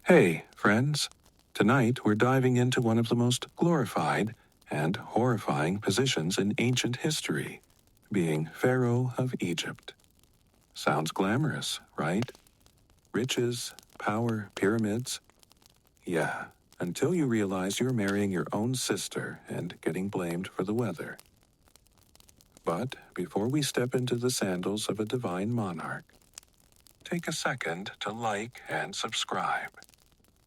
Hey, friends. Tonight we're diving into one of the most glorified and horrifying positions in ancient history, being Pharaoh of Egypt. Sounds glamorous, right? Riches, power, pyramids. Yeah, until you realize you're marrying your own sister and getting blamed for the weather. But before we step into the sandals of a divine monarch, take a second to like and subscribe.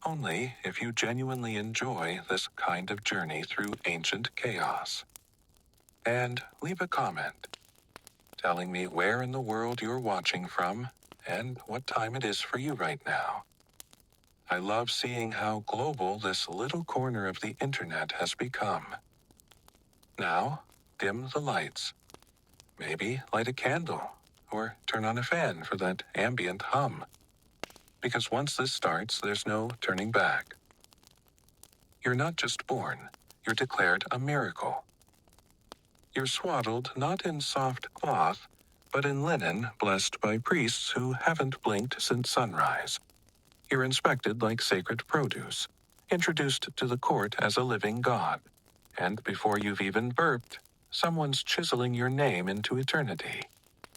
Only if you genuinely enjoy this kind of journey through ancient chaos. And leave a comment telling me where in the world you're watching from and what time it is for you right now. I love seeing how global this little corner of the internet has become. Now, dim the lights. Maybe light a candle or turn on a fan for that ambient hum. Because once this starts, there's no turning back. You're not just born, you're declared a miracle. You're swaddled not in soft cloth, but in linen blessed by priests who haven't blinked since sunrise. You're inspected like sacred produce, introduced to the court as a living god. And before you've even burped, someone's chiseling your name into eternity.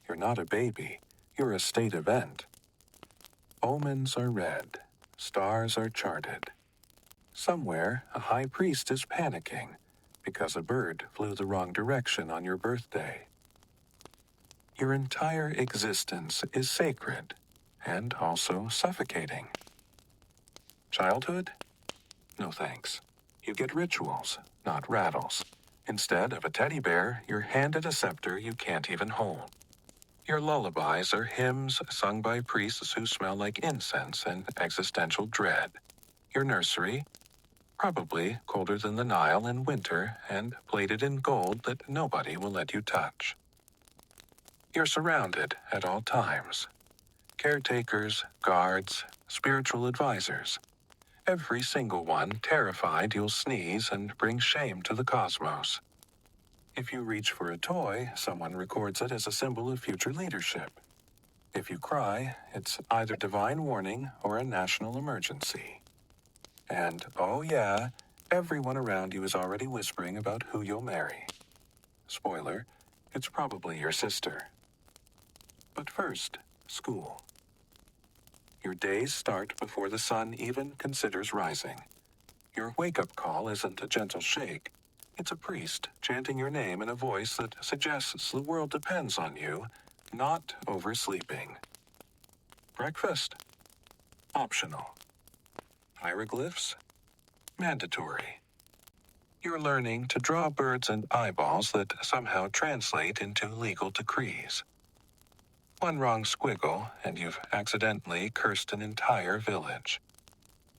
You're not a baby, you're a state event. Omens are read, stars are charted. Somewhere, a high priest is panicking because a bird flew the wrong direction on your birthday. Your entire existence is sacred and also suffocating. Childhood? No thanks. You get rituals, not rattles. Instead of a teddy bear, you're handed a scepter you can't even hold. Your lullabies are hymns sung by priests who smell like incense and existential dread. Your nursery? Probably colder than the Nile in winter and plated in gold that nobody will let you touch. You're surrounded at all times. Caretakers, guards, spiritual advisors. Every single one terrified you'll sneeze and bring shame to the cosmos. If you reach for a toy, someone records it as a symbol of future leadership. If you cry, it's either divine warning or a national emergency. And, oh yeah, everyone around you is already whispering about who you'll marry. Spoiler, it's probably your sister. But first, school. Your days start before the sun even considers rising. Your wake-up call isn't a gentle shake. It's a priest chanting your name in a voice that suggests the world depends on you, not oversleeping. Breakfast? Optional. Hieroglyphs? Mandatory. You're learning to draw birds and eyeballs that somehow translate into legal decrees. One wrong squiggle, and you've accidentally cursed an entire village.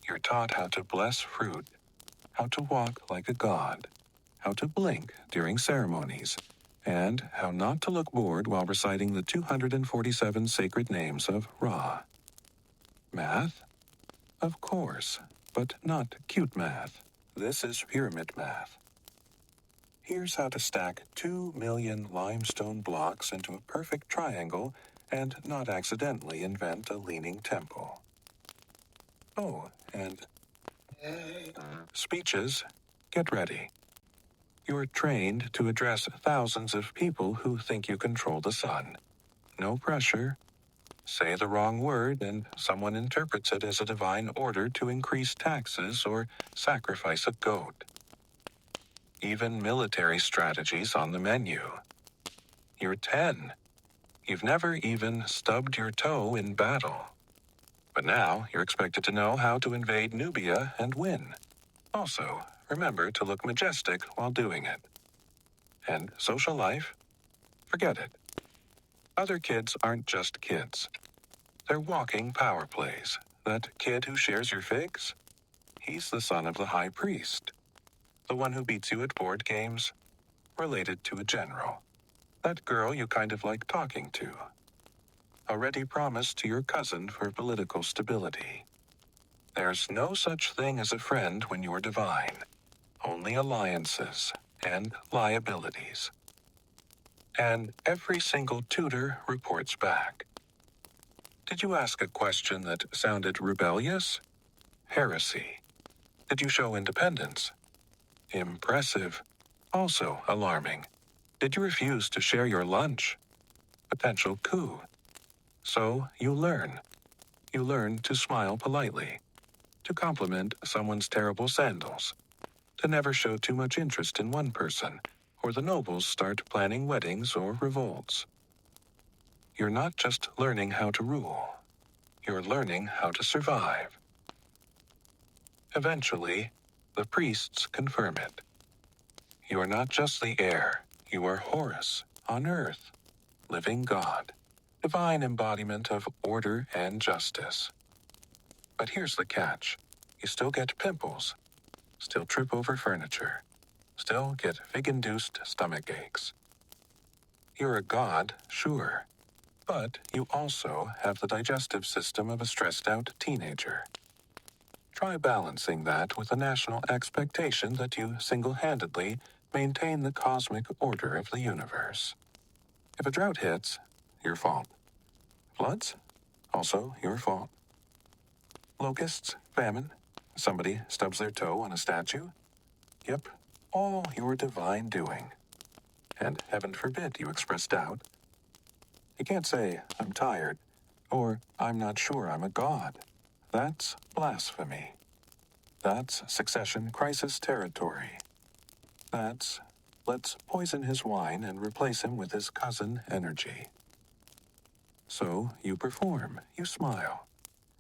You're taught how to bless fruit, how to walk like a god, how to blink during ceremonies, and how not to look bored while reciting the 247 sacred names of Ra. Math? Of course, but not cute math. This is pyramid math. Here's how to stack 2 million limestone blocks into a perfect triangle and not accidentally invent a leaning temple. Oh, and speeches, get ready. You're trained to address thousands of people who think you control the sun. No pressure. Say the wrong word and someone interprets it as a divine order to increase taxes or sacrifice a goat. Even military strategies on the menu. You're 10. You've never even stubbed your toe in battle. But now you're expected to know how to invade Nubia and win. Also, remember to look majestic while doing it. And social life? Forget it. Other kids aren't just kids. They're walking power plays. That kid who shares your figs? He's the son of the high priest. The one who beats you at board games? Related to a general. That girl you kind of like talking to. Already promised to your cousin for political stability. There's no such thing as a friend when you're divine. Only alliances and liabilities. And every single tutor reports back. Did you ask a question that sounded rebellious? Heresy. Did you show independence? Impressive. Also alarming. Did you refuse to share your lunch? Potential coup. So you learn. You learn to smile politely, to compliment someone's terrible sandals, to never show too much interest in one person, or the nobles start planning weddings or revolts. You're not just learning how to rule. You're learning how to survive. Eventually, the priests confirm it. You are not just the heir. You are Horus, on earth, living God, divine embodiment of order and justice. But here's the catch. You still get pimples, still trip over furniture, still get fig-induced stomach aches. You're a god, sure, but you also have the digestive system of a stressed-out teenager. Try balancing that with a national expectation that you single-handedly maintain the cosmic order of the universe. If a drought hits, your fault. Floods? Also your fault. Locusts? Famine? Somebody stubs their toe on a statue? Yep, all your divine doing. And heaven forbid you express doubt. You can't say, I'm tired, or I'm not sure I'm a god. That's blasphemy. That's succession crisis territory. That's, let's poison his wine and replace him with his cousin energy. So you perform, you smile,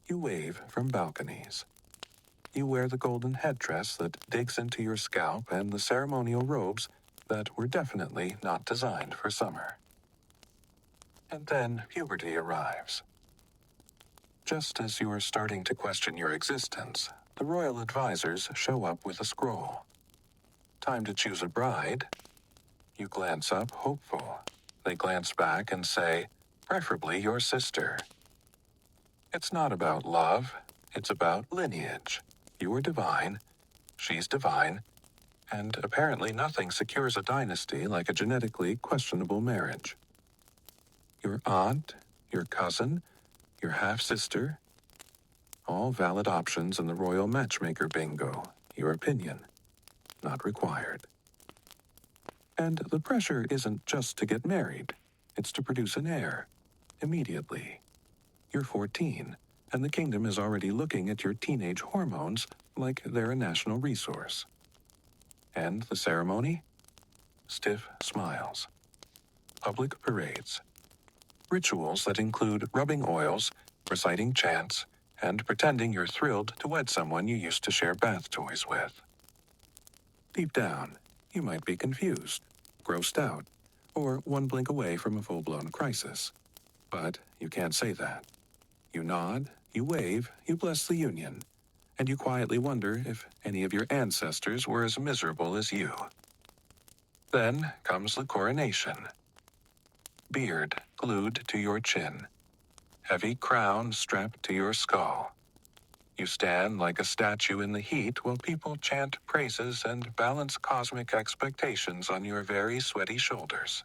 you wave from balconies. You wear the golden headdress that digs into your scalp and the ceremonial robes that were definitely not designed for summer. And then puberty arrives. Just as you are starting to question your existence, the royal advisors show up with a scroll. Time to choose a bride. You glance up, hopeful. They glance back and say, preferably your sister. It's not about love, it's about lineage. You are divine, she's divine, and apparently nothing secures a dynasty like a genetically questionable marriage. Your aunt, your cousin, your half-sister, all valid options in the royal matchmaker bingo. Your opinion, not required. And the pressure isn't just to get married. It's to produce an heir, immediately. You're 14, and the kingdom is already looking at your teenage hormones like they're a national resource. And the ceremony? Stiff smiles. Public parades. Rituals that include rubbing oils, reciting chants, and pretending you're thrilled to wed someone you used to share bath toys with. Deep down, you might be confused, grossed out, or one blink away from a full-blown crisis. But you can't say that. You nod, you wave, you bless the union, and you quietly wonder if any of your ancestors were as miserable as you. Then comes the coronation. Beard glued to your chin. Heavy crown strapped to your skull. You stand like a statue in the heat while people chant praises and balance cosmic expectations on your very sweaty shoulders.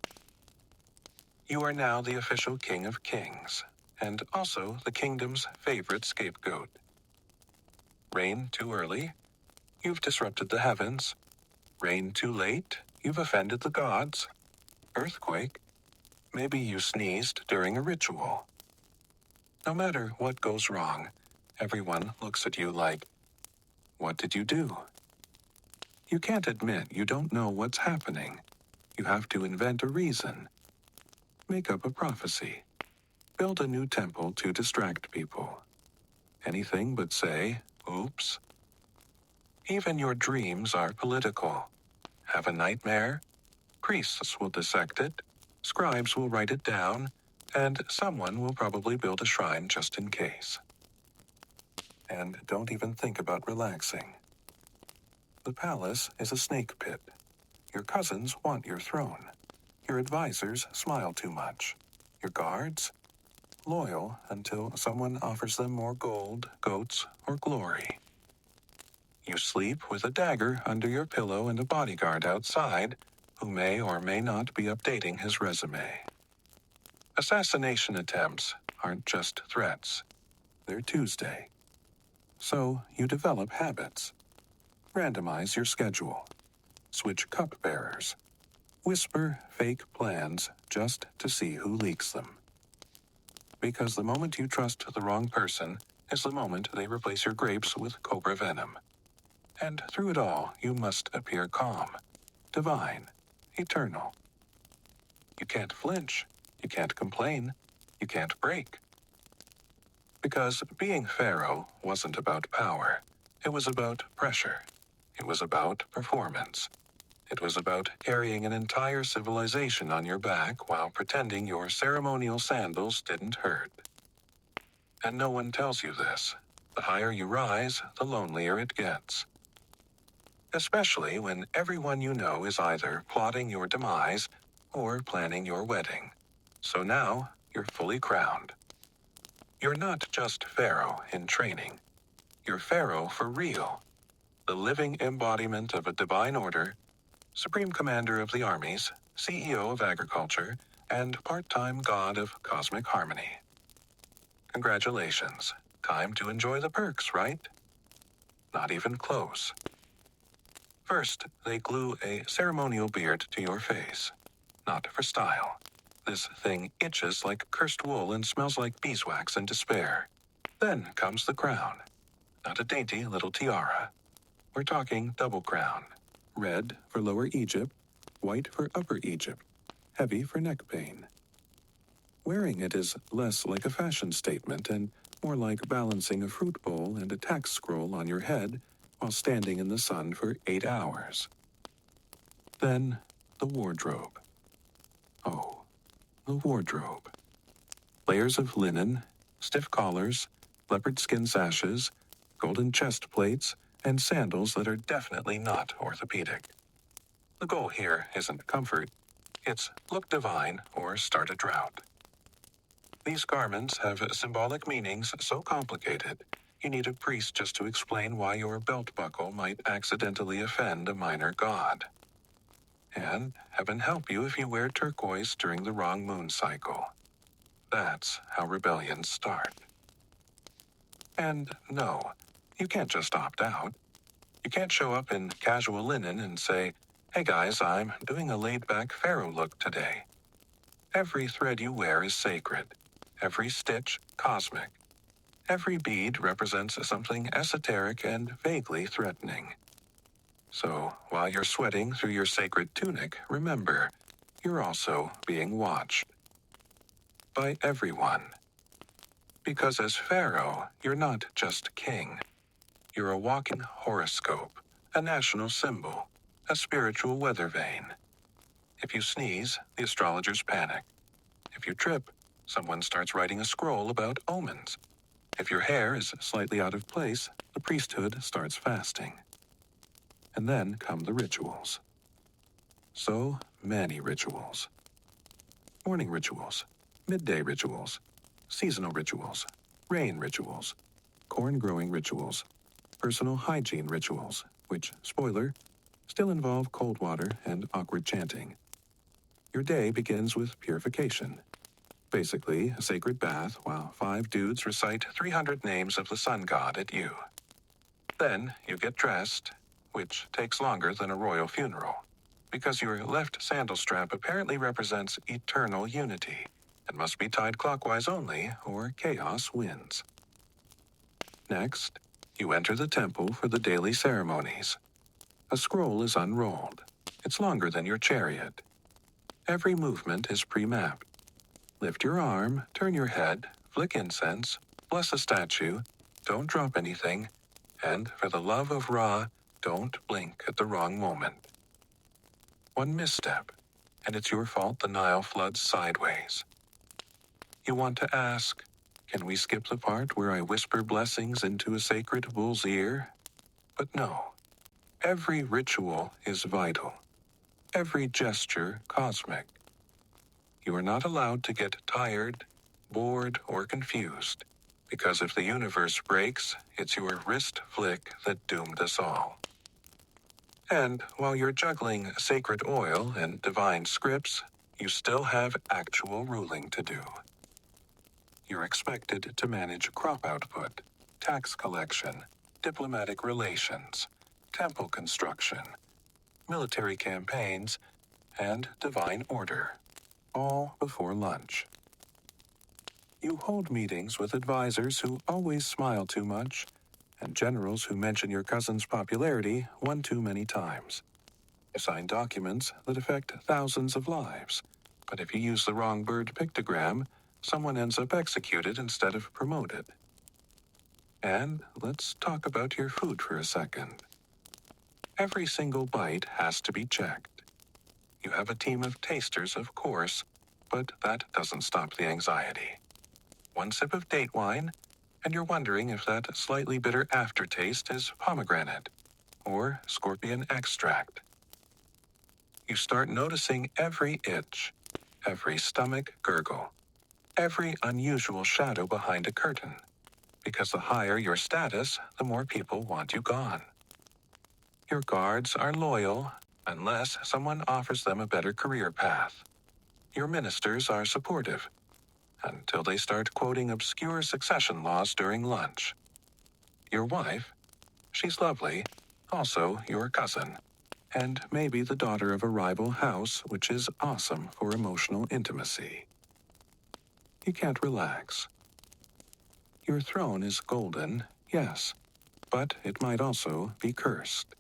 You are now the official king of kings, and also the kingdom's favorite scapegoat. Reign too early? You've disrupted the heavens. Reign too late? You've offended the gods. Earthquake? Maybe you sneezed during a ritual. No matter what goes wrong, everyone looks at you like, what did you do? You can't admit you don't know what's happening. You have to invent a reason. Make up a prophecy. Build a new temple to distract people. Anything but say, oops. Even your dreams are political. Have a nightmare? Priests will dissect it, scribes will write it down, and someone will probably build a shrine just in case. And don't even think about relaxing. The palace is a snake pit. Your cousins want your throne. Your advisors smile too much. Your guards? Loyal until someone offers them more gold, goats, or glory. You sleep with a dagger under your pillow and a bodyguard outside who may or may not be updating his resume. Assassination attempts aren't just threats. They're Tuesday. So you develop habits. Randomize your schedule. Switch cupbearers. Whisper fake plans just to see who leaks them. Because the moment you trust the wrong person is the moment they replace your grapes with cobra venom. And through it all, you must appear calm, divine, eternal. You can't flinch. You can't complain. You can't break. Because being Pharaoh wasn't about power. It was about pressure. It was about performance. It was about carrying an entire civilization on your back while pretending your ceremonial sandals didn't hurt. And no one tells you this. The higher you rise, the lonelier it gets. Especially when everyone you know is either plotting your demise or planning your wedding. So now, you're fully crowned. You're not just Pharaoh in training. You're Pharaoh for real. The living embodiment of a divine order, Supreme Commander of the armies, CEO of agriculture, and part-time god of cosmic harmony. Congratulations. Time to enjoy the perks, right? Not even close. First, they glue a ceremonial beard to your face. Not for style. This thing itches like cursed wool and smells like beeswax and despair. Then comes the crown. Not a dainty little tiara. We're talking double crown. Red for Lower Egypt, white for Upper Egypt, heavy for neck pain. Wearing it is less like a fashion statement and more like balancing a fruit bowl and a tax scroll on your head while standing in the sun for 8 hours. Then, the wardrobe. Oh, the wardrobe. Layers of linen, stiff collars, leopard skin sashes, golden chest plates, and sandals that are definitely not orthopedic. The goal here isn't comfort, it's look divine or start a drought. These garments have symbolic meanings so complicated, you need a priest just to explain why your belt buckle might accidentally offend a minor god. And heaven help you if you wear turquoise during the wrong moon cycle. That's how rebellions start. And no, you can't just opt out. You can't show up in casual linen and say, "Hey guys, I'm doing a laid-back pharaoh look today." Every thread you wear is sacred. Every stitch, cosmic. Every bead represents something esoteric and vaguely threatening. So, while you're sweating through your sacred tunic, remember, you're also being watched. By everyone. Because as Pharaoh, you're not just king. You're a walking horoscope, a national symbol, a spiritual weather vane. If you sneeze, the astrologers panic. If you trip, someone starts writing a scroll about omens. If your hair is slightly out of place, the priesthood starts fasting. And then come the rituals. So many rituals. Morning rituals, midday rituals, seasonal rituals, rain rituals, corn growing rituals, personal hygiene rituals, which, spoiler, still involve cold water and awkward chanting. Your day begins with purification. Basically, a sacred bath while 5 dudes recite 300 names of the sun god at you. Then you get dressed, which takes longer than a royal funeral, because your left sandal strap apparently represents eternal unity and must be tied clockwise only, or chaos wins. Next, you enter the temple for the daily ceremonies. A scroll is unrolled. It's longer than your chariot. Every movement is pre-mapped. Lift your arm, turn your head, flick incense, bless a statue, don't drop anything, and for the love of Ra, don't blink at the wrong moment. One misstep, and it's your fault the Nile floods sideways. You want to ask, can we skip the part where I whisper blessings into a sacred bull's ear? But no. Every ritual is vital. Every gesture cosmic. You are not allowed to get tired, bored, or confused, because if the universe breaks, it's your wrist flick that doomed us all. And while you're juggling sacred oil and divine scripts, you still have actual ruling to do. You're expected to manage crop output, tax collection, diplomatic relations, temple construction, military campaigns, and divine order, all before lunch. You hold meetings with advisors who always smile too much, and generals who mention your cousin's popularity one too many times. You sign documents that affect thousands of lives, but if you use the wrong bird pictogram, someone ends up executed instead of promoted. And let's talk about your food for a second. Every single bite has to be checked. You have a team of tasters, of course, but that doesn't stop the anxiety. One sip of date wine, and you're wondering if that slightly bitter aftertaste is pomegranate or scorpion extract. You start noticing every itch, every stomach gurgle, every unusual shadow behind a curtain, because the higher your status, the more people want you gone. Your guards are loyal unless someone offers them a better career path. Your ministers are supportive until they start quoting obscure succession laws during lunch. Your wife, she's lovely, also your cousin, and maybe the daughter of a rival house, which is awesome for emotional intimacy. You can't relax. Your throne is golden, yes, but it might also be cursed.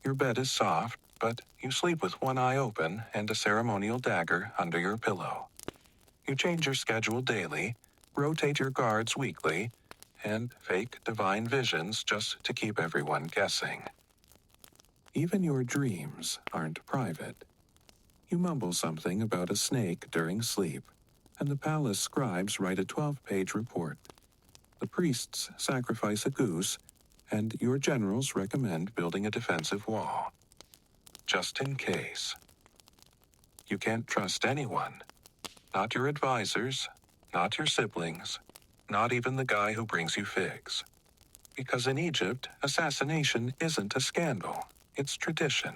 Your bed is soft, but you sleep with one eye open and a ceremonial dagger under your pillow. You change your schedule daily, rotate your guards weekly, and fake divine visions just to keep everyone guessing. Even your dreams aren't private. You mumble something about a snake during sleep, and the palace scribes write a 12-page report. The priests sacrifice a goose, and your generals recommend building a defensive wall. Just in case. You can't trust anyone. Not your advisors, not your siblings, not even the guy who brings you figs. Because in Egypt, assassination isn't a scandal, it's tradition.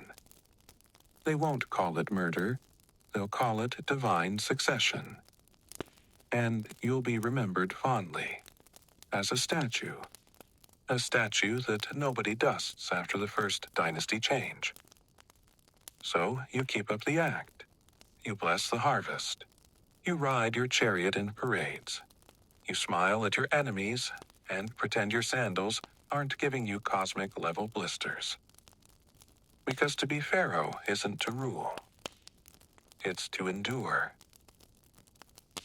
They won't call it murder, they'll call it divine succession. And you'll be remembered fondly, as a statue that nobody dusts after the first dynasty change. So you keep up the act. You bless the harvest. You ride your chariot in parades. You smile at your enemies and pretend your sandals aren't giving you cosmic-level blisters. Because to be pharaoh isn't to rule. It's to endure.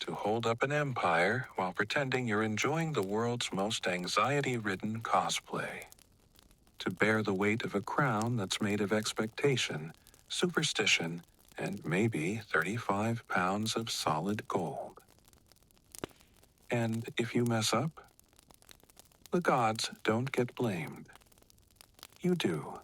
To hold up an empire while pretending you're enjoying the world's most anxiety-ridden cosplay. To bear the weight of a crown that's made of expectation, superstition, and maybe 35 pounds of solid gold. And if you mess up, the gods don't get blamed. You do.